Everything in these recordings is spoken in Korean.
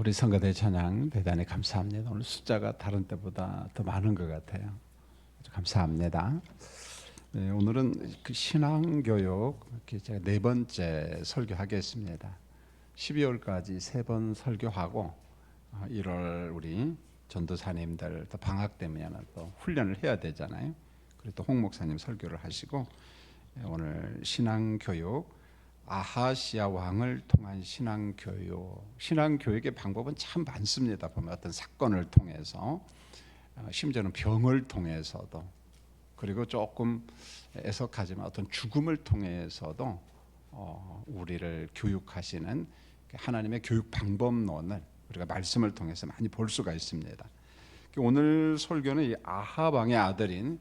우리 성가대 찬양 대단히 감사합니다. 오늘 숫자가 다른 때보다 더 많은 것 같아요. 아주 감사합니다. 네, 오늘은 그 신앙교육 제가 네 번째 설교하겠습니다. 12월까지 세 번 설교하고 1월 우리 전도사님들 또 방학 때문에 또 훈련을 해야 되잖아요. 그리고 또 홍 목사님 설교를 하시고 오늘 신앙교육 아하시아 왕을 통한 신앙교육의 방법은 참 많습니다. 보면 어떤 사건을 통해서 심지어는 병을 통해서도 그리고 조금 애석하지만 어떤 죽음을 통해서도 우리를 교육하시는 하나님의 교육 방법론을 우리가 말씀을 통해서 많이 볼 수가 있습니다. 오늘 설교는 이 아합 왕의 아들인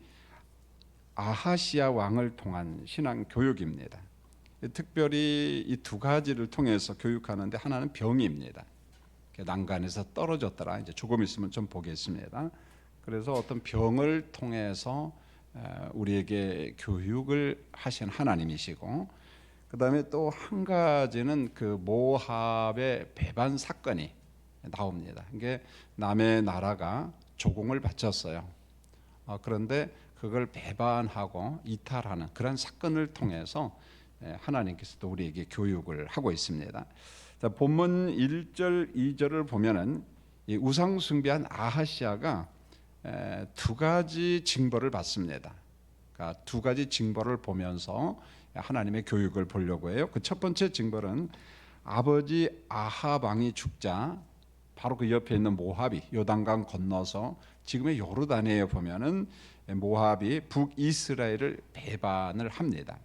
아하시아 왕을 통한 신앙교육입니다. 특별히 이 두 가지를 통해서 교육하는데 하나는 병입니다. 난간에서 떨어졌더라. 이제 조금 있으면 좀 보겠습니다. 그래서 어떤 병을 통해서 우리에게 교육을 하신 하나님이시고, 그 다음에 또 한 가지는 그 모압의 배반 사건이 나옵니다. 이게 남의 나라가 조공을 바쳤어요. 그런데 그걸 배반하고 이탈하는 그런 사건을 통해서 하나님께서도 우리에게 교육을 하고 있습니다. 자, 본문 1절, 2절을 보면은 이 우상 숭배한 아하시아가 두 가지 징벌을 받습니다. 그러니까 두 가지 징벌을 보면서 하나님의 교육을 보려고 해요. 그 첫 번째 징벌은 아버지 아합 왕이 죽자 바로 그 옆에 있는 모압이 요단강 건너서 지금의 요르단에 보면은 모압이 북이스라엘을 배반을 합니다.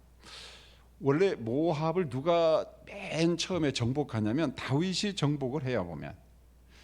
원래 모압을 누가 맨 처음에 정복하냐면 다윗이 정복을 해요. 보면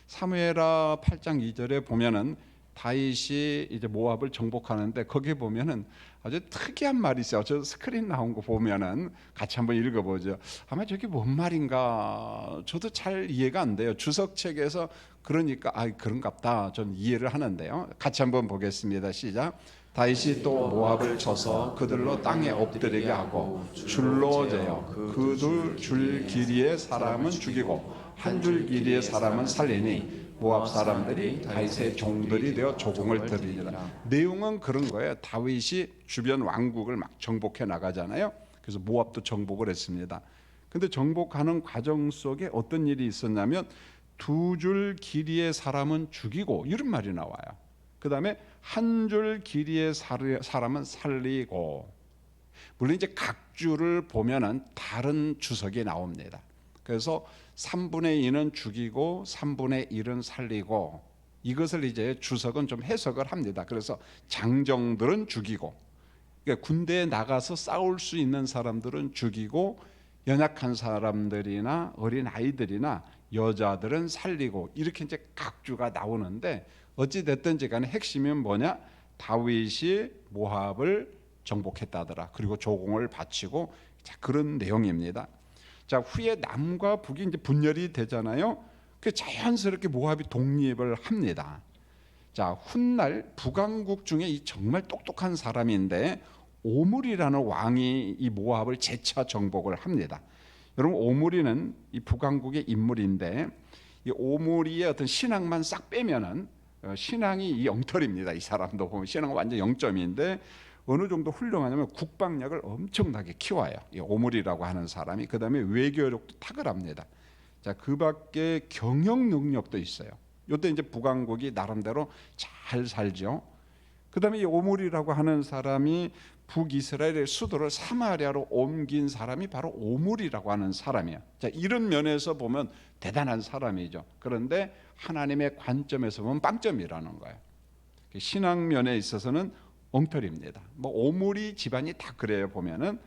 사무엘하 8장 2절에 보면은 다윗이 이제 모압을 정복하는데 거기에 보면은 아주 특이한 말이 있어요. 저 스크린 나온 거 보면은 같이 한번 읽어보죠. 아마 저게 뭔 말인가 저도 잘 이해가 안 돼요. 주석책에서 그러니까 그런갑다 좀 이해를 하는데요. 같이 한번 보겠습니다. 시작. 다윗이 또 모압을 쳐서 그들로 땅에 엎드리게 하고 줄로 재어 그 줄 길이의 사람은 죽이고 한 줄 길이의 사람은 살리니 모압 사람들이 다윗의 종들이 되어 조공을 드리니라. 내용은 그런 거예요. 다윗이 주변 왕국을 막 정복해 나가잖아요. 그래서 모압도 정복을 했습니다. 근데 정복하는 과정 속에 어떤 일이 있었냐면 두 줄 길이의 사람은 죽이고 이런 말이 나와요. 그 다음에 한 줄 길이의 사람은 살리고, 물론 이제 각 줄을 보면은 다른 주석이 나옵니다. 그래서 3분의 2는 죽이고 3분의 1은 살리고, 이것을 이제 주석은 좀 해석을 합니다. 그래서 장정들은 죽이고, 그러니까 군대에 나가서 싸울 수 있는 사람들은 죽이고 연약한 사람들이나 어린 아이들이나 여자들은 살리고, 이렇게 이제 각주가 나오는데 어찌 됐든지 간에 핵심은 뭐냐? 다윗이 모압을 정복했다더라. 그리고 조공을 바치고, 자, 그런 내용입니다. 자, 후에 남과 북이 이제 분열이 되잖아요. 그 자연스럽게 모압이 독립을 합니다. 자, 훗날 북왕국 중에 이 정말 똑똑한 사람인데 오므리라는 왕이 이 모압을 재차 정복을 합니다. 여러분, 오므리는 이 북왕국의 인물인데 이 오므리의 어떤 신앙만 싹 빼면은 신앙이 영털입니다. 이 사람도 보면 신앙은 완전 0점인데 어느 정도 훌륭하냐면 국방력을 엄청나게 키워요. 이 오므리라고 하는 사람이. 그 다음에 외교력도 탁월합니다. 자, 그 밖에 경영 능력도 있어요. 이때 이제 북왕국이 나름대로 잘 살죠. 그 다음에 이 오므리라고 하는 사람이 북이스라엘의 수도를 사마리아로 옮긴 사람이 바로 오므리라고 하는 사람이에요. 자, 이런 면에서 보면 대단한 사람이죠. 그런데 하나님의 관점에서 보면 빵점이라는 거예요. 신앙 면에 있어서는 엉터리입니다. 뭐 오므리 집안이 다 그래요. 보면은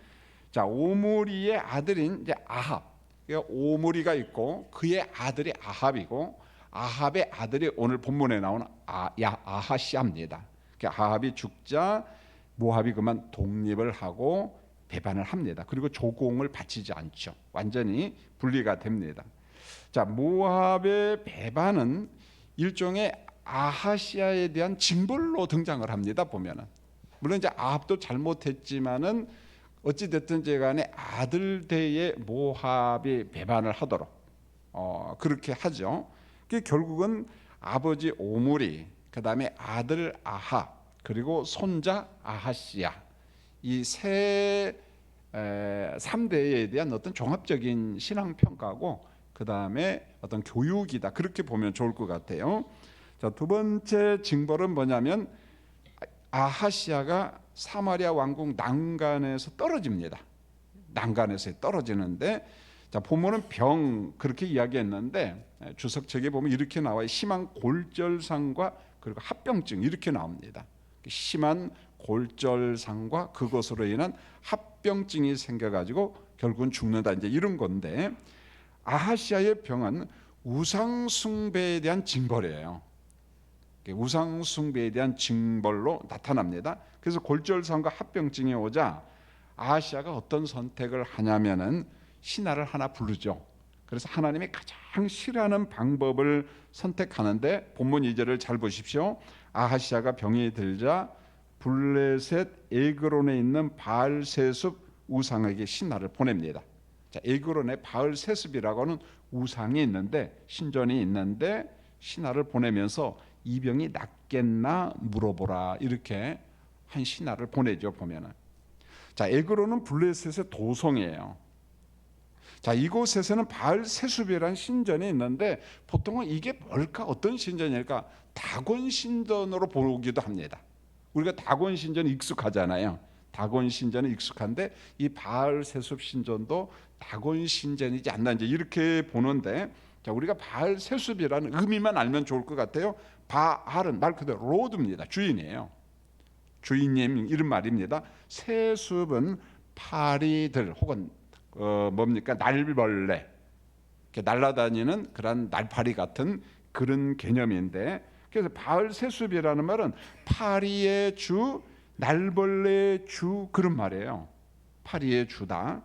자, 오므리의 아들인 이제 아합, 그러니까 오므리가 있고 그의 아들이 아합이고, 아합의 아들이 오늘 본문에 나오는 아하시아입니다. 아합이 죽자 모압이 그만 독립을 하고 배반을 합니다. 그리고 조공을 바치지 않죠. 완전히 분리가 됩니다. 자, 모압의 배반은 일종의 아하시아에 대한 징벌로 등장을 합니다. 보면은 물론 이제 아합도 잘못했지만은 어찌 됐든지 간에 아들 대에 모압이 배반을 하도록 그렇게 하죠. 그게 결국은 아버지 오므리, 그 다음에 아들 아하, 그리고 손자 아하시야, 이 세 3대에 대한 어떤 종합적인 신앙 평가고, 그 다음에 어떤 교육이다, 그렇게 보면 좋을 것 같아요. 자, 두 번째 징벌은 뭐냐면 아하시아가 사마리아 왕국 난간에서 떨어집니다. 난간에서 떨어지는데, 자, 본문은 병 그렇게 이야기했는데 주석책에 보면 이렇게 나와요. 심한 골절상과 그리고 합병증 이렇게 나옵니다. 심한 골절상과 그것으로 인한 합병증이 생겨가지고 결국은 죽는다, 이제 이런 건데, 아하시아의 병은 우상 숭배에 대한 징벌이에요. 우상 숭배에 대한 징벌로 나타납니다. 그래서 골절상과 합병증이 오자 아하시아가 어떤 선택을 하냐면은 신하를 하나 부르죠. 그래서 하나님이 가장 싫어하는 방법을 선택하는데, 본문 2절을 잘 보십시오. 아하시아가 병이 들자 블레셋 에그론에 있는 바알세습 우상에게 신하를 보냅니다. 자, 에그론에 바알세습이라고는 우상이 있는데, 신전이 있는데 신하를 보내면서 이 병이 낫겠나 물어보라, 이렇게 한 신하를 보내죠. 보면은, 자, 에그론은 블레셋의 도성이에요. 자, 이곳에서는 바알세습이라는 신전이 있는데, 보통은 이게 뭘까, 어떤 신전일까, 다곤 신전으로 보기도 합니다. 우리가 다곤 신전 익숙하잖아요. 다곤 신전은 익숙한데 이 바알세습 신전도 다곤 신전이지 않나, 이제 이렇게 보는데, 자, 우리가 바알세습이라는 의미만 알면 좋을 것 같아요. 바알은 말 그대로 로드입니다. 주인이에요. 주인님 이런 말입니다. 세습은 파리들 혹은 뭡니까, 날벌레, 이렇게 날아다니는 그런 날파리 같은 그런 개념인데, 그래서 바알세습이라는 말은 파리의 주, 날벌레의 주, 그런 말이에요. 파리의 주다.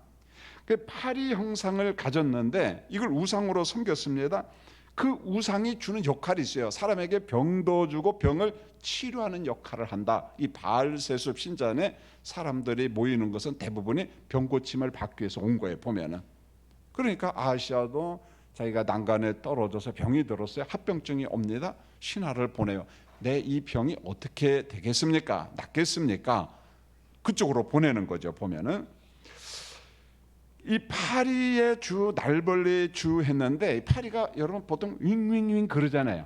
그 파리 형상을 가졌는데 이걸 우상으로 섬겼습니다. 그 우상이 주는 역할이 있어요. 사람에게 병도 주고 병을 치료하는 역할을 한다. 이 바알세습 신전에 사람들이 모이는 것은 대부분이 병 고침을 받기 위해서 온 거예요, 보면은. 그러니까 아하시아도 자기가 난간에 떨어져서 병이 들었어요. 합병증이 옵니다. 신하를 보내요. 내 이 병이 어떻게 되겠습니까? 낫겠습니까? 그쪽으로 보내는 거죠, 보면은. 이 파리의 주, 날벌레의 주 했는데, 이 파리가 여러분 보통 윙윙윙 그러잖아요.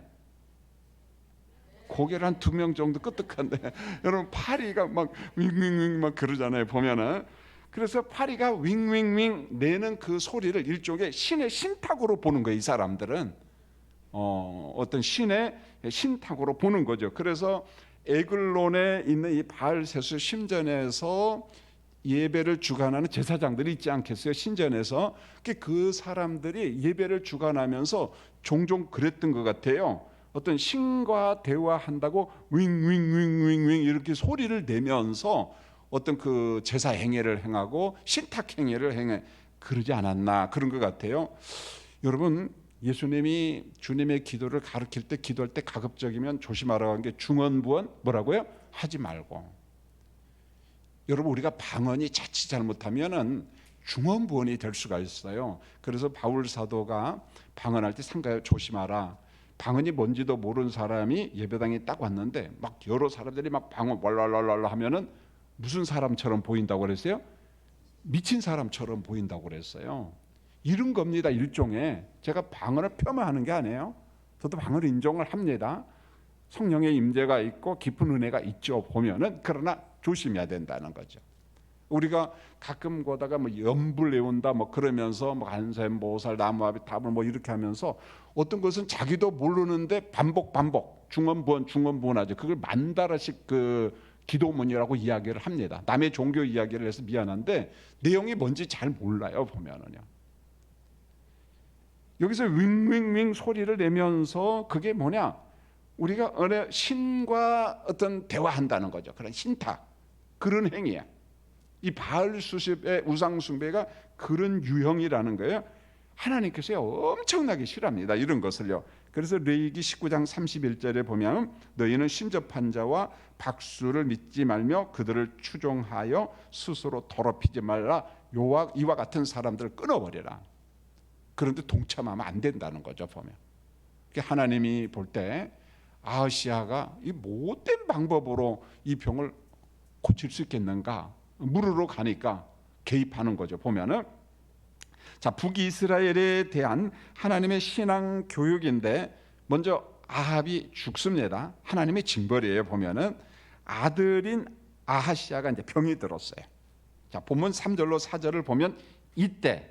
고개를 한 2명 정도 끄덕한데 여러분 파리가 막 윙윙윙 막 그러잖아요, 보면은. 그래서 파리가 윙윙윙 내는 그 소리를 일종의 신의 신탁으로 보는 거예요. 이 사람들은 어떤 신의 신탁으로 보는 거죠. 그래서 에글론에 있는 이 바알세습 신전에서 예배를 주관하는 제사장들이 있지 않겠어요? 신전에서. 그 사람들이 예배를 주관하면서 종종 그랬던 것 같아요. 어떤 신과 대화한다고 윙윙윙윙윙 이렇게 소리를 내면서 어떤 그 제사 행위를 행하고 신탁 행위를 행해, 그러지 않았나, 그런 것 같아요. 여러분, 예수님이 주님의 기도를 가르칠 때, 기도할 때 가급적이면 조심하라고 한 게 중언부언 뭐라고요? 하지 말고. 여러분, 우리가 방언이 자칫 잘못하면은 중언부언이 될 수가 있어요. 그래서 바울 사도가 방언할 때 상가에 조심하라. 방언이 뭔지도 모르는 사람이 예배당에 딱 왔는데 막 여러 사람들이 막 방언 왈랄랄랄 하면은 무슨 사람처럼 보인다고 그랬어요? 미친 사람처럼 보인다고 그랬어요. 이런 겁니다. 일종의, 제가 방언을 폄하하는 게 아니에요. 저도 방언을 인정을 합니다. 성령의 임재가 있고 깊은 은혜가 있죠, 보면은. 그러나 조심해야 된다는 거죠. 우리가 가끔 거다가 뭐 염불 외운다 뭐 그러면서 뭐 한샘 보살 나무아비 탑을 뭐 이렇게 하면서 어떤 것은 자기도 모르는데 반복 중언부언하죠. 그걸 만다라식 그 기도문이라고 이야기를 합니다. 남의 종교 이야기를 해서 미안한데 내용이 뭔지 잘 몰라요, 보면은요. 여기서 윙윙윙 소리를 내면서 그게 뭐냐, 우리가 신과 어떤 대화한다는 거죠. 그런 신탁, 그런 행위야. 이 바알수십의 우상숭배가 그런 유형이라는 거예요. 하나님께서요 엄청나게 싫어합니다, 이런 것을요. 그래서 레위기 19장 31절에 보면 너희는 신접한 자와 박수를 믿지 말며 그들을 추종하여 스스로 더럽히지 말라. 이와 같은 사람들을 끊어버려라. 그런데 동참하면 안 된다는 거죠, 보면. 하나님이 볼 때 아하시아가 이 못된 방법으로 이 병을 고칠 수 있겠는가 물으러 가니까 개입하는 거죠. 보면은 자, 북이스라엘에 대한 하나님의 신앙 교육인데 먼저 아합이 죽습니다. 하나님의 징벌이에요. 보면은 아들인 아하시아가 이제 병이 들었어요. 자, 본문 3절로 4절을 보면 이때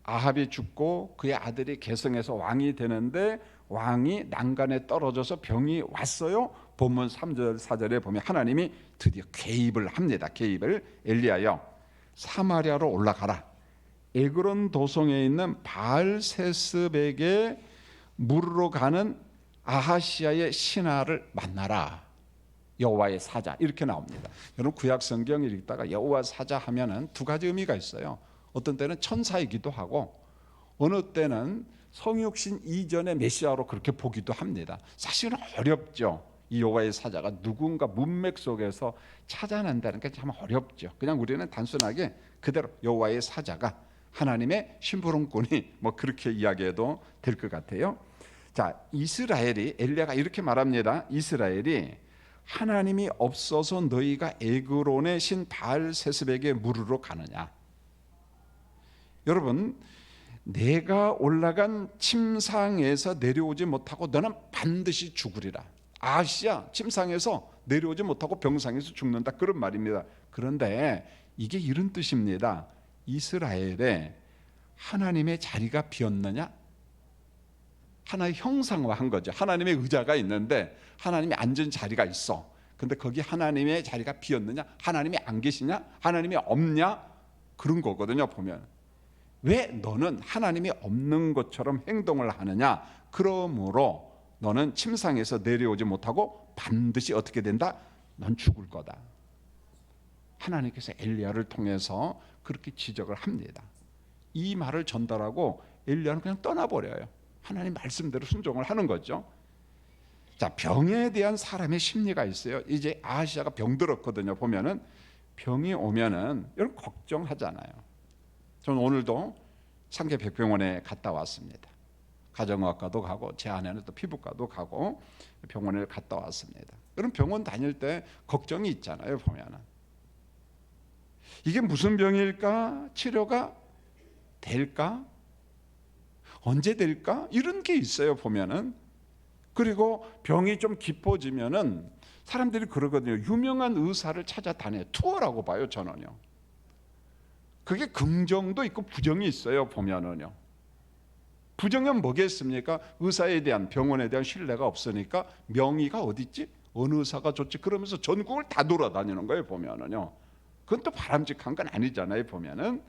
아합이 죽고 그의 아들이 계승해서 왕이 되는데 왕이 난간에 떨어져서 병이 왔어요. 본문 3절 4절에 보면 하나님이 드디어 개입을 합니다. 개입을 엘리야여 사마리아로 올라가라. 에그론 도성에 있는 바알세습에게 물으러 가는 아하시아의 신하를 만나라. 여호와의 사자 이렇게 나옵니다. 여러분 구약 성경을 읽다가 여호와 사자 하면은 두 가지 의미가 있어요. 어떤 때는 천사이기도 하고 어느 때는 성육신 이전의 메시아로 그렇게 보기도 합니다. 사실은 어렵죠. 이 여호와의 사자가 누군가 문맥 속에서 찾아낸다는 게 참 어렵죠. 그냥 우리는 단순하게 그대로 여호와의 사자가 하나님의 심부름꾼이 뭐 그렇게 이야기해도 될 것 같아요. 자, 이스라엘이 엘리야가 이렇게 말합니다. 이스라엘이 하나님이 없어서 너희가 에그론의 신 바알세습에게 물으러 가느냐. 여러분, 내가 올라간 침상에서 내려오지 못하고 너는 반드시 죽으리라. 아시아 침상에서 내려오지 못하고 병상에서 죽는다, 그런 말입니다. 그런데 이게 이런 뜻입니다. 이스라엘에 하나님의 자리가 비었느냐? 하나의 형상화한 거죠. 하나님의 의자가 있는데 하나님이 앉은 자리가 있어. 근데 거기 하나님의 자리가 비었느냐? 하나님이 안 계시냐? 하나님이 없냐? 그런 거거든요. 보면 왜 너는 하나님이 없는 것처럼 행동을 하느냐? 그러므로 너는 침상에서 내려오지 못하고 반드시 어떻게 된다? 넌 죽을 거다. 하나님께서 엘리야를 통해서 그렇게 지적을 합니다. 이 말을 전달하고 엘리야는 그냥 떠나버려요. 하나님 말씀대로 순종을 하는 거죠. 자, 병에 대한 사람의 심리가 있어요. 이제 아하시아가 병들었거든요. 보면은 병이 오면은 여러분 걱정하잖아요. 저는 오늘도 상계백병원에 갔다 왔습니다. 가정의학과도 가고 제 아내는 또 피부과도 가고 병원에 갔다 왔습니다. 여러분 병원 다닐 때 걱정이 있잖아요. 보면은 이게 무슨 병일까? 치료가 될까? 언제 될까? 이런 게 있어요. 보면은 그리고 병이 좀 깊어지면은 사람들이 그러거든요. 유명한 의사를 찾아다녀요. 투어라고 봐요. 저는요. 그게 긍정도 있고 부정이 있어요. 보면은요. 부정은 뭐겠습니까? 의사에 대한 병원에 대한 신뢰가 없으니까 명의가 어디 있지? 어느 의사가 좋지? 그러면서 전국을 다 돌아다니는 거예요. 보면은요. 그건 또 바람직한 건 아니잖아요. 보면은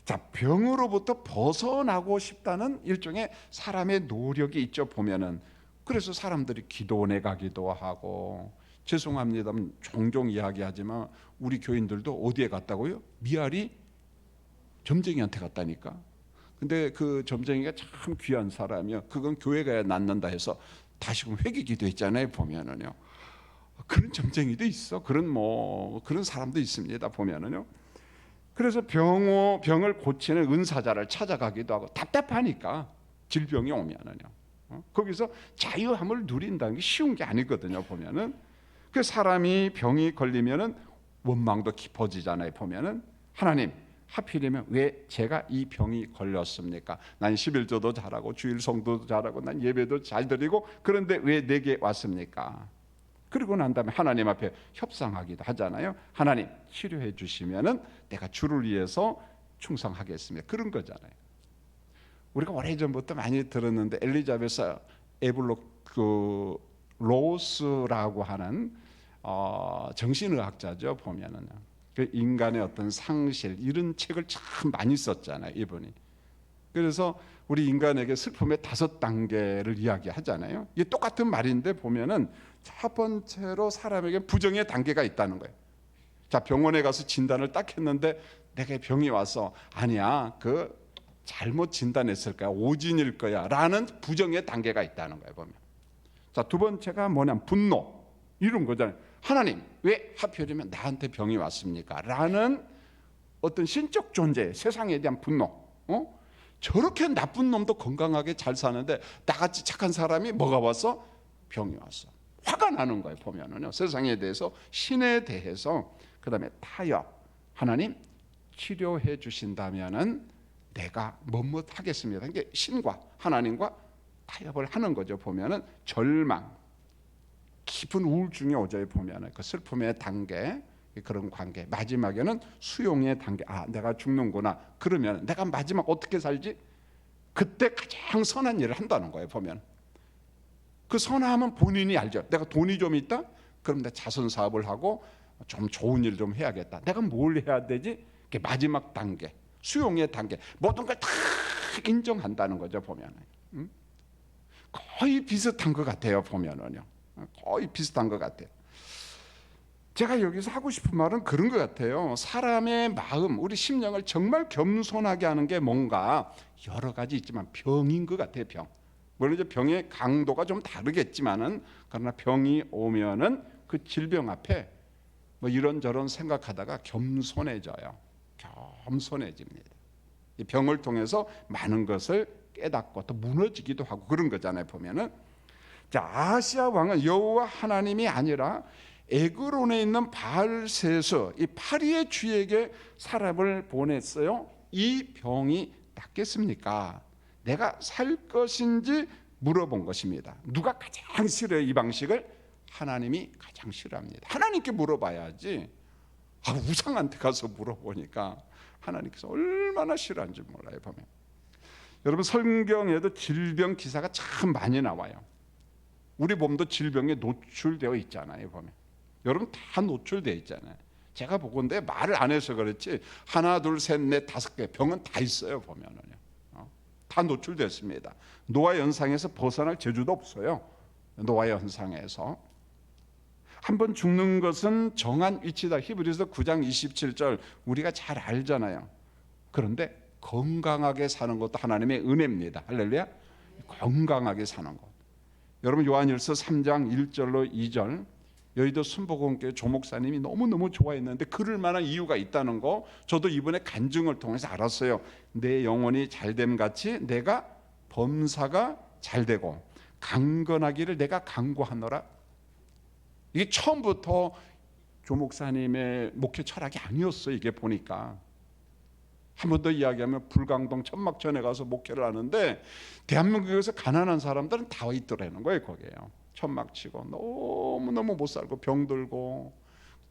자, 병으로부터 벗어나고 싶다는 일종의 사람의 노력이 있죠. 보면은 그래서 사람들이 기도원에 가기도 하고 죄송합니다만 종종 이야기하지만 우리 교인들도 어디에 갔다고요? 미아리 점쟁이한테 갔다니까. 근데 그 점쟁이가 참 귀한 사람이요. 그건 교회 가야 낫는다 해서 다시금 회개 기도했잖아요. 보면은요. 그런 점쟁이도 있어. 그런 사람도 있습니다. 보면은요. 그래서 병을 고치는 은사자를 찾아가기도 하고 답답하니까 질병이 오면은요. 거기서 자유함을 누린다는 게 쉬운 게 아니거든요. 보면은 그 사람이 병이 걸리면은 원망도 깊어지잖아요. 보면은 하나님 하필이면 왜 제가 이 병이 걸렸습니까? 난 11조도 잘하고 주일 성도도 잘하고 난 예배도 잘 드리고 그런데 왜 내게 왔습니까? 그리고 난 다음에 하나님 앞에 협상하기도 하잖아요. 하나님 치료해 주시면은 내가 주를 위해서 충성하겠습니다. 그런 거잖아요. 우리가 오래전부터 많이 들었는데 엘리자베스 에블로 로스라고 하는 정신의학자죠. 보면은 그 인간의 어떤 상실 이런 책을 참 많이 썼잖아요. 이분이. 그래서 우리 인간에게 슬픔의 5단계를 이야기하잖아요. 이게 똑같은 말인데 보면은 첫 번째로 사람에게 부정의 단계가 있다는 거예요. 자, 병원에 가서 진단을 딱 했는데 내게 병이 와서 아니야, 그 잘못 진단했을 거야, 오진일 거야 라는 부정의 단계가 있다는 거예요. 보면. 자, 두 번째가 뭐냐면 분노 이런 거잖아요. 하나님 왜 하필이면 나한테 병이 왔습니까? 라는 어떤 신적 존재, 세상에 대한 분노. 저렇게 나쁜 놈도 건강하게 잘 사는데 나같이 착한 사람이 뭐가 왔어? 병이 왔어. 화가 나는 거예요. 보면은요, 세상에 대해서, 신에 대해서. 그 다음에 타협. 하나님 치료해 주신다면은 내가 뭐뭐 하겠습니다. 이게 신과 하나님과 타협을 하는 거죠. 보면은 절망, 깊은 우울증이 오죠. 보면은 그 슬픔의 단계, 그런 관계. 마지막에는 수용의 단계. 아, 내가 죽는구나. 그러면 내가 마지막 어떻게 살지? 그때 가장 선한 일을 한다는 거예요. 보면 그 선함은 본인이 알죠. 내가 돈이 좀 있다? 그럼 내가 자선 사업을 하고 좀 좋은 일 좀 해야겠다. 내가 뭘 해야 되지? 마지막 단계, 수용의 단계. 모든 걸 다 인정한다는 거죠. 보면 거의 비슷한 것 같아요. 보면은요, 거의 비슷한 것 같아요. 제가 여기서 하고 싶은 말은 그런 것 같아요. 사람의 마음, 우리 심령을 정말 겸손하게 하는 게 뭔가 여러 가지 있지만 병인 것 같아요. 병. 물론 이제 병의 강도가 좀 다르겠지만은, 그러나 병이 오면은 그 질병 앞에 뭐 이런저런 생각하다가 겸손해져요. 겸손해집니다. 이 병을 통해서 많은 것을 깨닫고 또 무너지기도 하고 그런 거잖아요. 보면은, 자, 아하시아 왕은 여호와 하나님이 아니라 에그론에 있는 바알세스, 이 파리의 주에게 사람을 보냈어요. 이 병이 낫겠습니까? 내가 살 것인지 물어본 것입니다. 누가 가장 싫어요? 이 방식을 하나님이 가장 싫어합니다. 하나님께 물어봐야지. 우상한테 가서 물어보니까 하나님께서 얼마나 싫어하는지 몰라요. 보면 여러분, 성경에도 질병 기사가 참 많이 나와요. 우리 몸도 질병에 노출되어 있잖아요. 보면 여러분 다 노출되어 있잖아요. 제가 보건데 말을 안 해서 그렇지 하나 둘 셋 넷 다섯 개 병은 다 있어요. 보면은요, 다 노출됐습니다. 노아의 현상에서 벗어날 재주도 없어요. 노아의 현상에서 한번 죽는 것은 정한 위치다. 히브리서 9장 27절 우리가 잘 알잖아요. 그런데 건강하게 사는 것도 하나님의 은혜입니다. 할렐루야. 건강하게 사는 것. 여러분, 요한일서 3장 1절로 2절, 여의도 순복음교회 조목사님이 너무너무 좋아했는데 그럴 만한 이유가 있다는 거 저도 이번에 간증을 통해서 알았어요. 내 영혼이 잘됨 같이 내가 범사가 잘되고 강건하기를 내가 간구하노라. 이게 처음부터 조목사님의 목회 철학이 아니었어요. 이게 보니까 한 번 더 이야기하면 불광동 천막전에 가서 목회를 하는데 대한민국에서 가난한 사람들은 다 있더라는 거예요. 거기에요. 천막 치고 너무너무 못 살고 병들고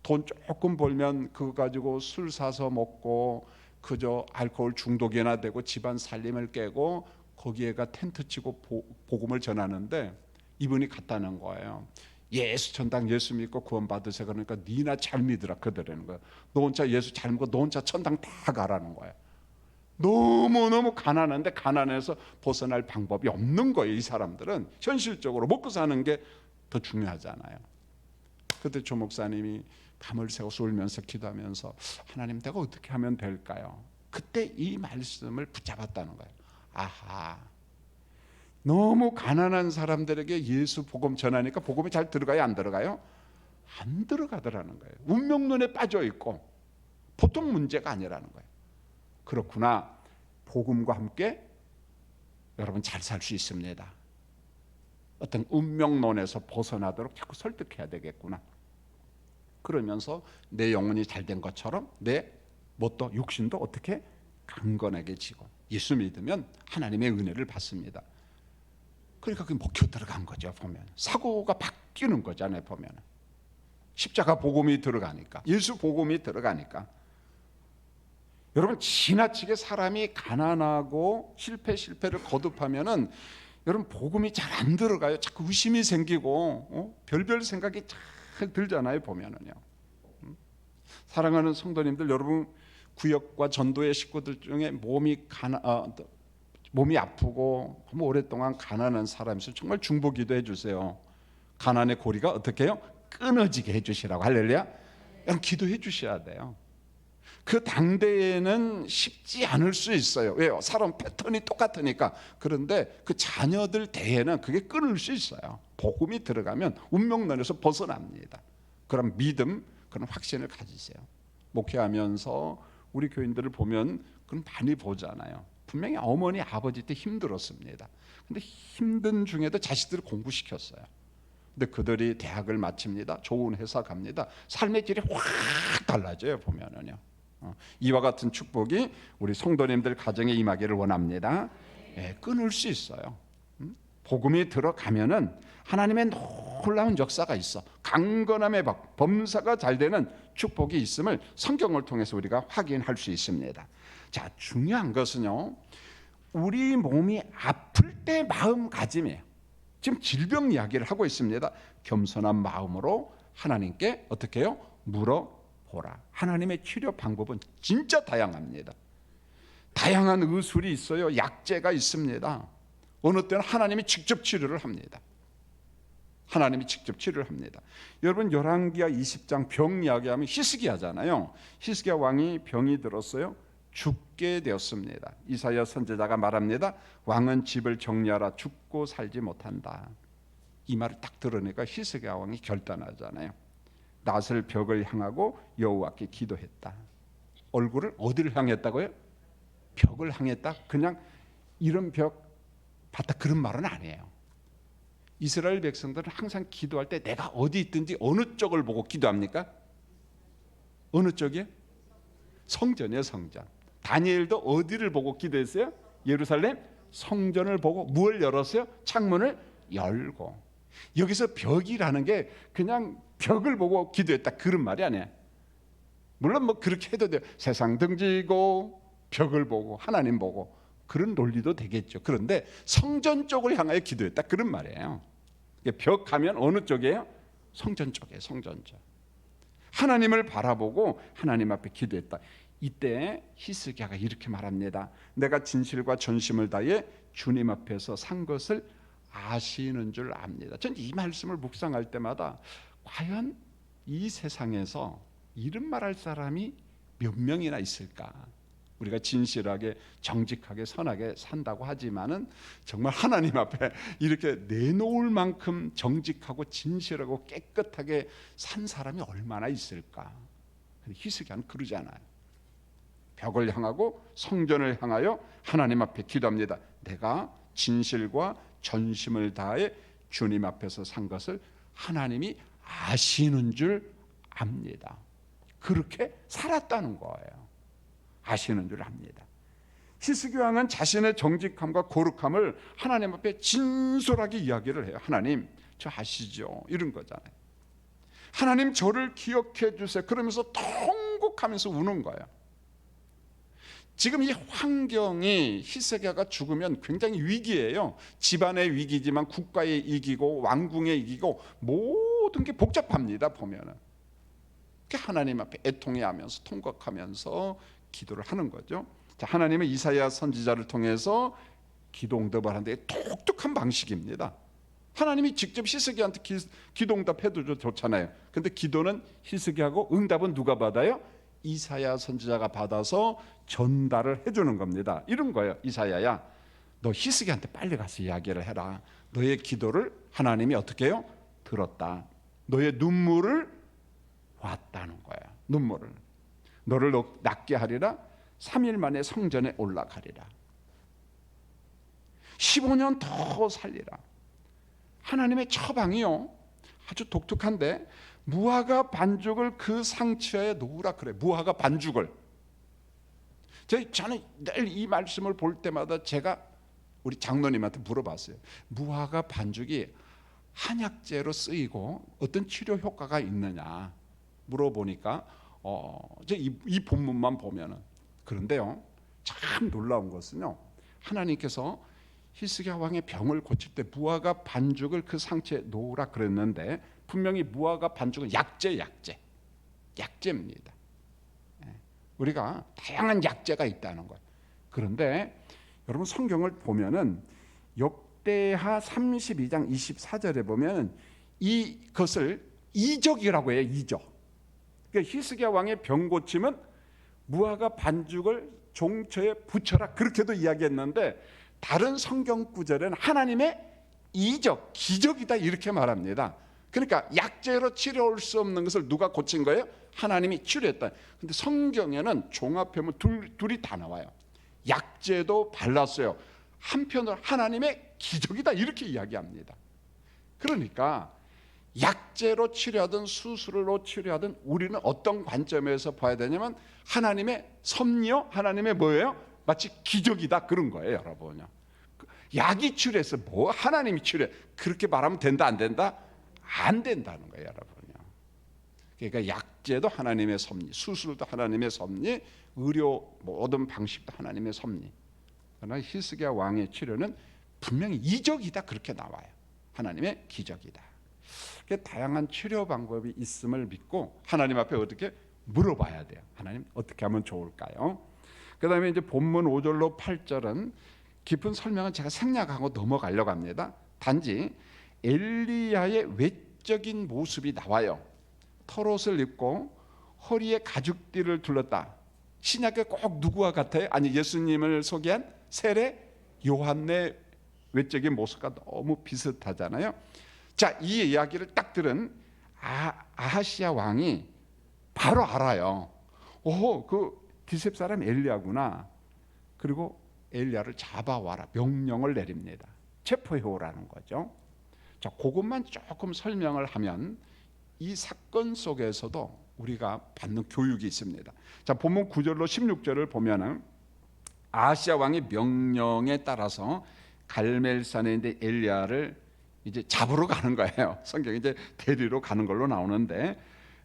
돈 조금 벌면 그거 가지고 술 사서 먹고 그저 알코올 중독이나 되고 집안 살림을 깨고 거기에가 텐트 치고 복음을 전하는데 이분이 갔다는 거예요. 예수 천당 예수 믿고 구원 받으세요. 그러니까 니나 잘 믿으라 그러라는 거예요. 너 혼자 예수 잘 믿고 너 혼자 천당 다 가라는 거예요. 너무너무 가난한데 가난해서 벗어날 방법이 없는 거예요. 이 사람들은 현실적으로 먹고 사는 게 더 중요하잖아요. 그때 조 목사님이 밤을 새워서 울면서 기도하면서 하나님 내가 어떻게 하면 될까요? 그때 이 말씀을 붙잡았다는 거예요. 아하, 너무 가난한 사람들에게 예수 복음 전하니까 복음이 잘 들어가요? 안 들어가요? 안 들어가더라는 거예요. 운명론에 빠져 있고 보통 문제가 아니라는 거예요. 그렇구나. 복음과 함께 여러분 잘 살 수 있습니다. 어떤 운명론에서 벗어나도록 자꾸 설득해야 되겠구나. 그러면서 내 영혼이 잘된 것처럼 내 뭣도 육신도 어떻게 강건하게 지고 예수 믿으면 하나님의 은혜를 받습니다. 그러니까 그 목표 들어간 거죠. 보면 사고가 바뀌는 거잖아요. 보면 십자가 복음이 들어가니까, 예수 복음이 들어가니까. 여러분, 지나치게 사람이 가난하고 실패를 거듭하면은 여러분 복음이 잘 안 들어가요. 자꾸 의심이 생기고 별별 생각이 잘 들잖아요. 보면은요. 사랑하는 성도님들, 여러분 구역과 전도의 식구들 중에 몸이 아프고 너무 오랫동안 가난한 사람이 있어요. 정말 중보기도 해주세요. 가난의 고리가 어떻게 해요? 끊어지게 해주시라고. 할렐루야. 그냥 기도해 주셔야 돼요. 그 당대에는 쉽지 않을 수 있어요. 왜요? 사람 패턴이 똑같으니까. 그런데 그 자녀들 대에는 그게 끊을 수 있어요. 복음이 들어가면 운명론에서 벗어납니다. 그런 믿음, 그런 확신을 가지세요. 목회하면서 우리 교인들을 보면 그럼 많이 보잖아요. 분명히 어머니 아버지 때 힘들었습니다. 근데 힘든 중에도 자식들을 공부시켰어요. 근데 그들이 대학을 마칩니다. 좋은 회사 갑니다. 삶의 질이 확 달라져요. 보면은요. 이와 같은 축복이 우리 성도님들 가정에 임하기를 원합니다. 예, 끊을 수 있어요. 복음이 들어가면은 하나님의 놀라운 역사가 있어. 강건함의 박, 범사가 잘 되는 축복이 있음을 성경을 통해서 우리가 확인할 수 있습니다. 자, 중요한 것은요, 우리 몸이 아플 때 마음가짐이에요. 지금 질병 이야기를 하고 있습니다. 겸손한 마음으로 하나님께 어떻게 해요? 물어보라. 하나님의 치료 방법은 진짜 다양합니다. 다양한 의술이 있어요. 약재가 있습니다. 어느 때는 하나님이 직접 치료를 합니다. 하나님이 직접 치료를 합니다. 여러분 열왕기하 20장 병 이야기하면 히스기야잖아요. 히스기야 왕이 병이 들었어요. 죽게 되었습니다. 이사야 선지자가 말합니다. 왕은 집을 정리하라. 죽고 살지 못한다. 이 말을 딱 들으니까 히스기야 왕이 결단하잖아요. 낫을 벽을 향하고 여호와께 기도했다. 얼굴을 어디를 향했다고요? 벽을 향했다. 그냥 이런 벽 봤다 그런 말은 아니에요. 이스라엘 백성들은 항상 기도할 때 내가 어디 있든지 어느 쪽을 보고 기도합니까? 어느 쪽이요? 성전이에요. 성전. 다니엘도 어디를 보고 기도했어요? 예루살렘 성전을 보고 무엇을 열었어요? 창문을 열고. 여기서 벽이라는 게 그냥 벽을 보고 기도했다 그런 말이 아니에요. 물론 뭐 그렇게 해도 돼요. 세상 등지고 벽을 보고 하나님 보고 그런 논리도 되겠죠. 그런데 성전 쪽을 향하여 기도했다 그런 말이에요. 벽 하면 어느 쪽이에요? 성전 쪽이에요. 성전 쪽. 하나님을 바라보고 하나님 앞에 기도했다. 이때 히스기야가 이렇게 말합니다. 내가 진실과 전심을 다해 주님 앞에서 산 것을 아시는 줄 압니다. 전 이 말씀을 묵상할 때마다 과연 이 세상에서 이런 말할 사람이 몇 명이나 있을까? 우리가 진실하게 정직하게 선하게 산다고 하지만은 정말 하나님 앞에 이렇게 내놓을 만큼 정직하고 진실하고 깨끗하게 산 사람이 얼마나 있을까? 근데 히스기야는 그러지 않아요. 벽을 향하고 성전을 향하여 하나님 앞에 기도합니다. 내가 진실과 전심을 다해 주님 앞에서 산 것을 하나님이 아시는 줄 압니다. 그렇게 살았다는 거예요. 아시는 줄 압니다. 히스기야 왕은 자신의 정직함과 거룩함을 하나님 앞에 진솔하게 이야기를 해요. 하나님 저 아시죠? 이런 거잖아요. 하나님 저를 기억해 주세요. 그러면서 통곡하면서 우는 거예요. 지금 이 환경이 히스기야가 죽으면 굉장히 위기예요. 집안의 위기지만 국가의 위기고 왕궁의 위기고 모든 게 복잡합니다. 보면은 하나님 앞에 애통해하면서 통곡하면서 기도를 하는 거죠. 자, 하나님은 이사야 선지자를 통해서 기도 응답을 하는데 독특한 방식입니다. 하나님이 직접 히스기야한테 기도 응답해도 좋잖아요. 근데 기도는 히스기야하고 응답은 누가 받아요? 이사야 선지자가 받아서 전달을 해주는 겁니다. 이런 거예요. 이사야야, 너 히스기야한테 빨리 가서 이야기를 해라. 너의 기도를 하나님이 어떻게 해요? 들었다. 너의 눈물을 왔다는 거야. 눈물을. 너를 낫게 하리라. 3일 만에 성전에 올라가리라. 15년 더 살리라. 하나님의 처방이요, 아주 독특한데 무화과 반죽을 그 상처에 놓으라 그래. 무화과 반죽을. 저는 늘 이 말씀을 볼 때마다 제가 우리 장로님한테 물어봤어요. 무화과 반죽이 한약재로 쓰이고 어떤 치료 효과가 있느냐 물어보니까 이 본문만 보면은. 그런데요, 참 놀라운 것은요, 하나님께서 히스기야 왕의 병을 고칠 때 무화과 반죽을 그 상처에 놓으라 그랬는데 분명히 무화과 반죽은 약재입니다. 우리가 다양한 약재가 있다는 거예요. 그런데 여러분 성경을 보면은 역대하 32장 24절에 보면 이것을 이적이라고 해요. 이적. 그러니까 히스기야 왕의 병 고침은 무화과 반죽을 종처에 붙여라 그렇게도 이야기했는데 다른 성경 구절에는 하나님의 이적, 기적이다 이렇게 말합니다. 그러니까 약재로 치료할 수 없는 것을 누가 고친 거예요? 하나님이 치료했다. 근데 성경에는 종합하면 둘이 다 나와요. 약재도 발랐어요. 한편으로 하나님의 기적이다 이렇게 이야기합니다. 그러니까 약재로 치료하든 수술로 치료하든 우리는 어떤 관점에서 봐야 되냐면 하나님의 섭리요, 하나님의 뭐예요? 마치 기적이다 그런 거예요, 여러분요. 약이 치료해서 뭐 하나님이 치료해? 그렇게 말하면 된다 안 된다? 안 된다는 거예요, 여러분요. 그러니까 약재도 하나님의 섭리, 수술도 하나님의 섭리, 의료 모든 방식도 하나님의 섭리. 그러나 히스기야 왕의 치료는 분명히 이적이다 그렇게 나와요. 하나님의 기적이다. 다양한 치료 방법이 있음을 믿고 하나님 앞에 어떻게 물어봐야 돼요. 하나님 어떻게 하면 좋을까요? 그 다음에 이제 본문 5절로 8절은 깊은 설명은 제가 생략하고 넘어가려고 합니다. 단지 엘리야의 외적인 모습이 나와요. 털옷을 입고 허리에 가죽띠를 둘렀다. 신약에 꼭 누구와 같아요? 아니 예수님을 소개한 세례 요한의 외적인 모습과 너무 비슷하잖아요. 자, 이 이야기를 딱 들은 아하시야 왕이 바로 알아요. 오호, 그 디셉 사람 엘리야구나. 그리고 엘리야를 잡아와라 명령을 내립니다. 체포해 오라는 거죠. 자, 그것만 조금 설명을 하면 이 사건 속에서도 우리가 받는 교육이 있습니다. 자, 본문 9절로 16절을 보면은 아하시야 왕의 명령에 따라서 갈멜산에 있는 엘리야를 이제 잡으러 가는 거예요. 성경에 이제 데리러 가는 걸로 나오는데,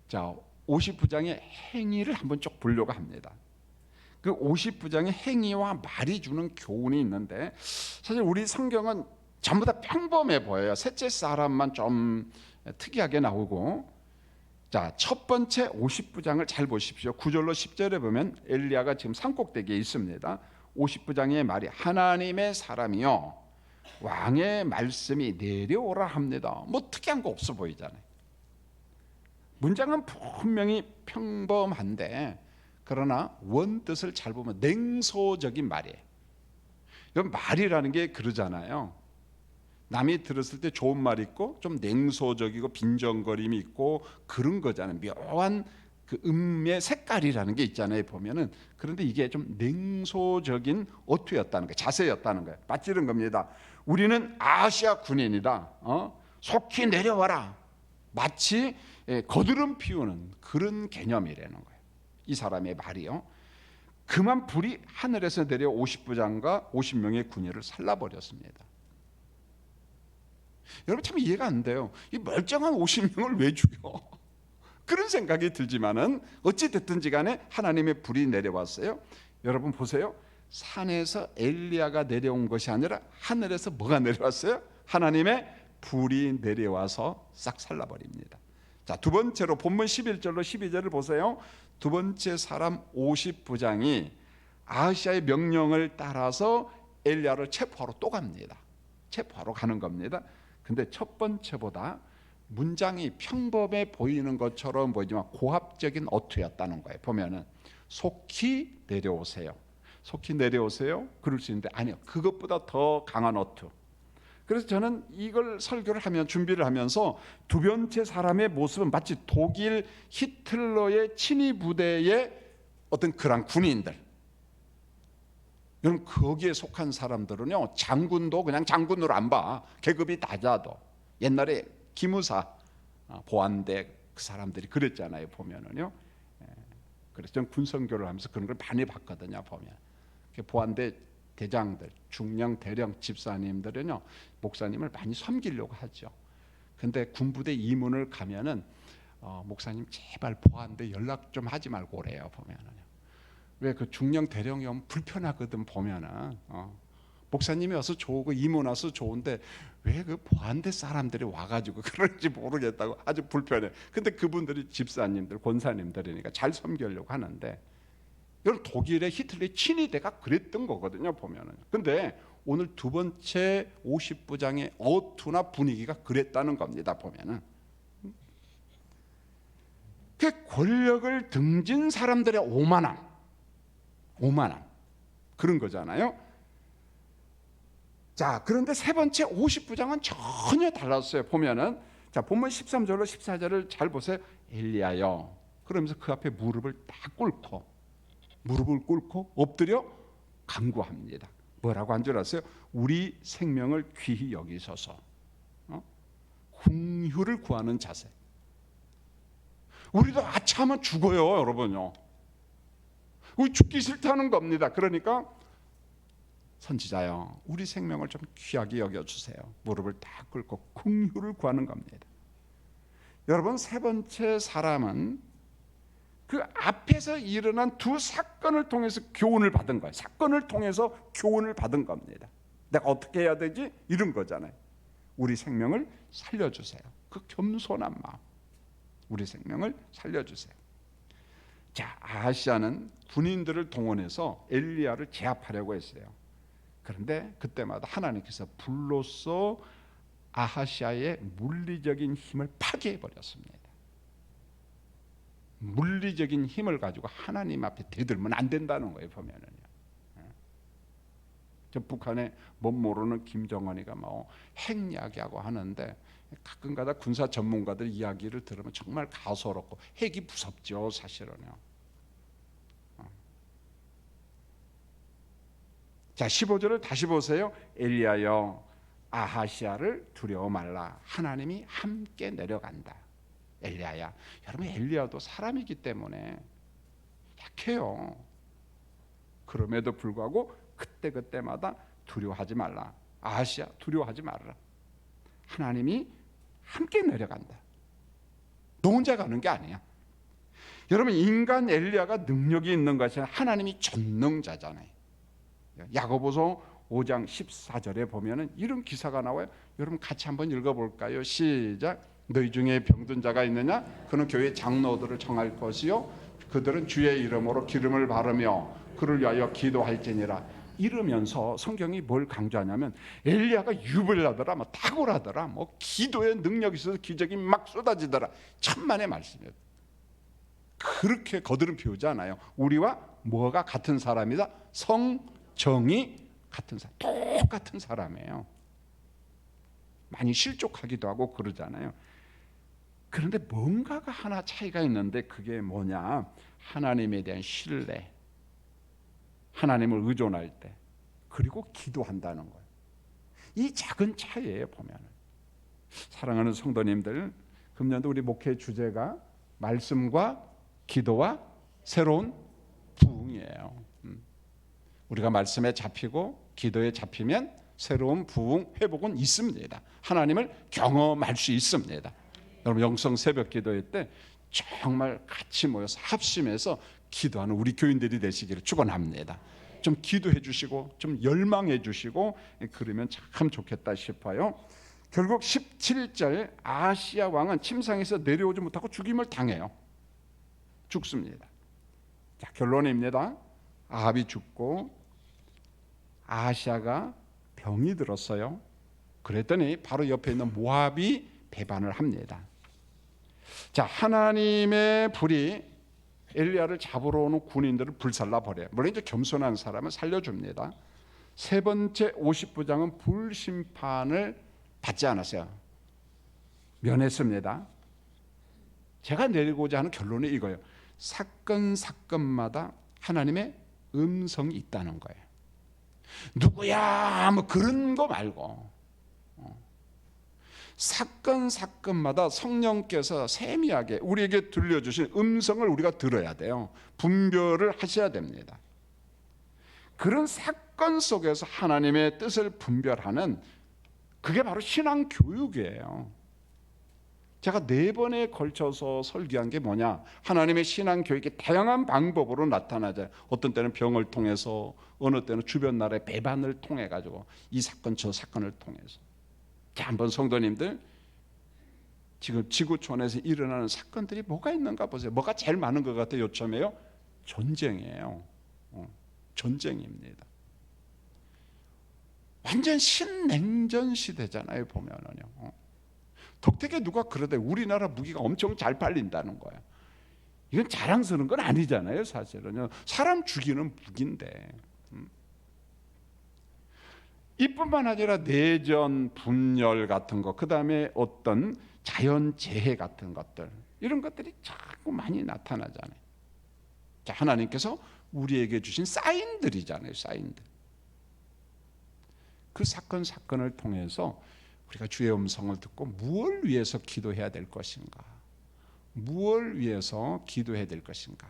자 50부장의 행위를 한번 쭉 보려고 합니다. 그 50부장의 행위와 말이 주는 교훈이 있는데, 사실 우리 성경은 전부 다 평범해 보여요. 셋째 사람만 좀 특이하게 나오고, 자 첫 번째 50부장을 잘 보십시오. 9절로 10절에 보면 엘리야가 지금 산꼭대기에 있습니다. 50부장의 말이 하나님의 사람이요 왕의 말씀이 내려오라 합니다. 뭐 특이한 거 없어 보이잖아요. 문장은 분명히 평범한데 그러나 원뜻을 잘 보면 냉소적인 말이에요. 이건 말이라는 게 그러잖아요. 남이 들었을 때 좋은 말이 있고 좀 냉소적이고 빈정거림이 있고 그런 거잖아요. 묘한 그 음의 색깔이라는 게 있잖아요, 보면은. 그런데 이게 좀 냉소적인 어투였다는 거예요. 자세였다는 거예요. 빠지는 겁니다. 우리는 아시아 군인이다. 속히 내려와라. 마치 거드름 피우는 그런 개념이라는 거예요. 이 사람의 말이요. 그만 불이 하늘에서 내려 50부장과 50명의 군인을 살라버렸습니다. 여러분 참 이해가 안 돼요. 이 멀쩡한 50명을 왜 죽여? 그런 생각이 들지만은 어찌 됐든지 간에 하나님의 불이 내려왔어요. 여러분 보세요. 산에서 엘리야가 내려온 것이 아니라 하늘에서 뭐가 내려왔어요? 하나님의 불이 내려와서 싹 살라버립니다. 자, 두 번째로 본문 11절로 12절을 보세요. 두 번째 사람 50부장이 아하시야의 명령을 따라서 엘리야를 체포하러 또 갑니다. 체포하러 가는 겁니다. 근데 첫 번째보다 문장이 평범해 보이는 것처럼 보이지만 고압적인 어투였다는 거예요. 보면은 속히 내려오세요. 속히 내려오세요. 그럴 수 있는데 아니요. 그것보다 더 강한 어투. 그래서 저는 이걸 설교를 하면 준비를 하면서 두 번째 사람의 모습은 마치 독일 히틀러의 친위 부대의 어떤 그런 군인들. 여러분 거기에 속한 사람들은요 장군도 그냥 장군으로 안 봐. 계급이 낮아도. 옛날에 기무사 보안대 그 사람들이 그랬잖아요. 보면은요. 그래서 전 군성교를 하면서 그런 걸 많이 봤거든요. 보면 보안대 대장들, 중령, 대령 집사님들은요 목사님을 많이 섬기려고 하죠. 근데 군부대 이문을 가면은 목사님 제발 보안대 연락 좀 하지 말고 오래요. 보면은요. 왜 그 중령 대령이 오면 불편하거든. 보면은 목사님이 와서 좋고 이문 와서 좋은데 왜 그 보안대 사람들이 와가지고 그런지 모르겠다고 아주 불편해. 근데 그분들이 집사님들, 권사님들이니까 잘 섬기려고 하는데, 이건 독일의 히틀러의 친위대가 그랬던 거거든요. 보면은. 근데 오늘 두 번째 50부장의 어투나 분위기가 그랬다는 겁니다. 보면은. 그 권력을 등진 사람들의 오만함 그런 거잖아요. 자, 그런데 세 번째 50부장은 전혀 달랐어요. 보면은 자, 본문 13절로 14절을 잘 보세요. 엘리야여. 그러면서 그 앞에 무릎을 딱 꿇고 엎드려 간구합니다. 뭐라고 한 줄 아세요? 우리 생명을 귀히 여기셔서 긍휼을 구하는 자세. 우리도 아차하면 죽어요, 여러분요. 우리 죽기 싫다는 겁니다. 그러니까 선지자여, 우리 생명을 좀 귀하게 여겨주세요. 무릎을 딱 꿇고 긍휼을 구하는 겁니다. 여러분, 세 번째 사람은 그 앞에서 일어난 두 사건을 통해서 교훈을 받은 거예요. 사건을 통해서 교훈을 받은 겁니다. 내가 어떻게 해야 되지? 이런 거잖아요. 우리 생명을 살려주세요. 그 겸손한 마음, 우리 생명을 살려주세요. 자, 아하시아는 군인들을 동원해서 엘리야를 제압하려고 했어요. 그런데 그때마다 하나님께서 불로써 아하시아의 물리적인 힘을 파괴해 버렸습니다. 물리적인 힘을 가지고 하나님 앞에 대들면 안 된다는 거예요. 보면은요. 저 북한에 못 모르는 김정은이가 뭐 핵 이야기하고 하는데 가끔가다 군사 전문가들 이야기를 들으면 정말 가소롭고 핵이 무섭죠, 사실은요. 자, 15절을 다시 보세요. 엘리야여, 아하시아를 두려워 말라. 하나님이 함께 내려간다. 엘리야야, 여러분, 엘리야도 사람이기 때문에 약해요. 그럼에도 불구하고 그때마다 두려워하지 말라. 아하시아, 두려워하지 말라. 하나님이 함께 내려간다. 너 혼자 가는 게 아니야. 여러분, 인간 엘리야가 능력이 있는 것이 아니라 하나님이 전능자잖아요. 야고보서 5장 14절에 보면은 이런 기사가 나와요. 여러분, 같이 한번 읽어볼까요? 시작. 너희 중에 병든 자가 있느냐? 그는 교회 장로들을 청할 것이요, 그들은 주의 이름으로 기름을 바르며 그를 위하여 기도할지니라. 이러면서 성경이 뭘 강조하냐면 엘리야가 유별나더라, 뭐 탁월하더라, 뭐 기도의 능력이 있어서 기적이 막 쏟아지더라. 천만의 말씀이에요. 그렇게 거드름 피우지 않아요. 우리와 뭐가 같은 사람이다? 성정이 같은 사람, 똑같은 사람이에요. 많이 실족하기도 하고 그러잖아요. 그런데 뭔가가 하나 차이가 있는데 그게 뭐냐? 하나님에 대한 신뢰, 하나님을 의존할 때, 그리고 기도한다는 거예요. 이 작은 차이예요. 보면은. 사랑하는 성도님들, 금년도 우리 목회 주제가 말씀과 기도와 새로운 부흥이에요. 우리가 말씀에 잡히고 기도에 잡히면 새로운 부흥, 회복은 있습니다. 하나님을 경험할 수 있습니다. 여러분, 영성 새벽 기도회 때 정말 같이 모여서 합심해서 기도하는 우리 교인들이 되시기를 축원합니다. 좀 기도해 주시고 좀 열망해 주시고 그러면 참 좋겠다 싶어요. 결국 17절, 아하시아 왕은 침상에서 내려오지 못하고 죽임을 당해요. 죽습니다. 자, 결론입니다. 아합이 죽고 아하시아가 병이 들었어요. 그랬더니 바로 옆에 있는 모압이 배반을 합니다. 자, 하나님의 불이 엘리야를 잡으러 오는 군인들을 불살라 버려요. 물론 이제 겸손한 사람은 살려줍니다. 세 번째 50부장은 불심판을 받지 않았어요. 면했습니다. 제가 내리고자 하는 결론이 이거예요. 사건마다 하나님의 음성이 있다는 거예요. 누구야 뭐 그런 거 말고 사건마다 성령께서 세미하게 우리에게 들려주신 음성을 우리가 들어야 돼요. 분별을 하셔야 됩니다. 그런 사건 속에서 하나님의 뜻을 분별하는, 그게 바로 신앙 교육이에요. 제가 4번에 걸쳐서 설교한 게 뭐냐? 하나님의 신앙 교육이 다양한 방법으로 나타나죠. 어떤 때는 병을 통해서, 어느 때는 주변 나라의 배반을 통해 가지고, 이 사건 저 사건을 통해서. 자, 한번 성도님들, 지금 지구촌에서 일어나는 사건들이 뭐가 있는가 보세요. 뭐가 제일 많은 것 같아요? 요즘에요? 전쟁이에요. 전쟁입니다. 완전 신냉전 시대잖아요. 보면은요. 덕택에 누가 그러대 우리나라 무기가 엄청 잘 팔린다는 거야. 이건 자랑스러운 건 아니잖아요. 사실은요. 사람 죽이는 무기인데. 이뿐만 아니라 내전, 분열 같은 거, 그 다음에 어떤 자연재해 같은 것들, 이런 것들이 자꾸 많이 나타나잖아요. 자, 하나님께서 우리에게 주신 사인들이잖아요. 사인들. 그 사건을 통해서 우리가 주의 음성을 듣고 무엇을 위해서 기도해야 될 것인가, 무엇을 위해서 기도해야 될 것인가.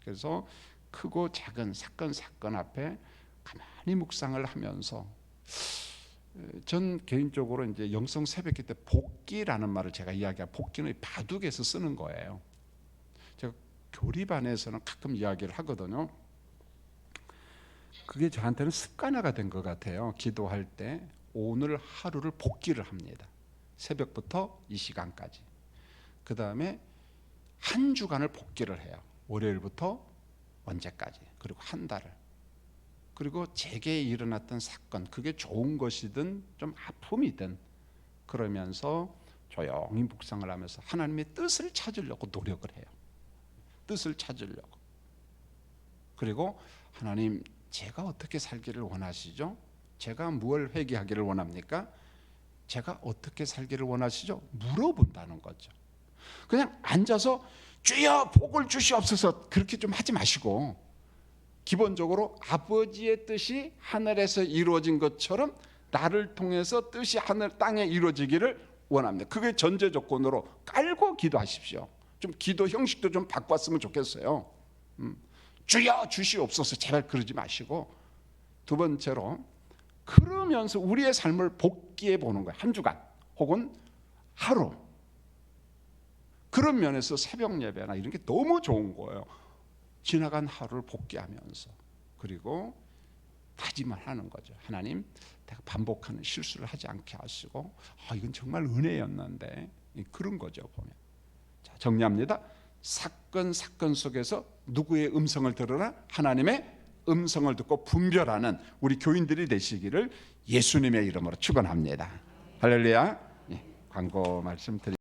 그래서 크고 작은 사건 앞에 가만히 묵상을 하면서, 전 개인적으로 이제 영성 새벽기 때 복기라는 말을 제가 이야기한, 복기는 바둑에서 쓰는 거예요. 제가 교리반에서는 가끔 이야기를 하거든요. 그게 저한테는 습관화가 된 것 같아요. 기도할 때 오늘 하루를 복기를 합니다. 새벽부터 이 시간까지. 그 다음에 한 주간을 복기를 해요. 월요일부터 언제까지, 그리고 한 달을. 그리고 제게 일어났던 사건, 그게 좋은 것이든 좀 아픔이든, 그러면서 조용히 묵상을 하면서 하나님의 뜻을 찾으려고 노력을 해요. 뜻을 찾으려고. 그리고 하나님, 제가 어떻게 살기를 원하시죠? 제가 뭘 회개하기를 원합니까? 제가 어떻게 살기를 원하시죠? 물어본다는 거죠. 그냥 앉아서 주여 복을 주시옵소서 그렇게 좀 하지 마시고, 기본적으로 아버지의 뜻이 하늘에서 이루어진 것처럼 나를 통해서 뜻이 하늘 땅에 이루어지기를 원합니다. 그게 전제 조건으로 깔고 기도하십시오. 좀 기도 형식도 좀 바꿨으면 좋겠어요. 주여 주시옵소서 제발 그러지 마시고, 두 번째로 그러면서 우리의 삶을 복기해 보는 거예요. 한 주간 혹은 하루. 그런 면에서 새벽 예배나 이런 게 너무 좋은 거예요. 지나간 하루를 복기하면서, 그리고 다짐을 하는 거죠. 하나님, 내가 반복하는 실수를 하지 않게 하시고, 이건 정말 은혜였는데, 그런 거죠. 보면. 자, 정리합니다. 사건 속에서 누구의 음성을 들으나 하나님의 음성을 듣고 분별하는 우리 교인들이 되시기를 예수님의 이름으로 축원합니다. 할렐루야. 광고 말씀드립니다.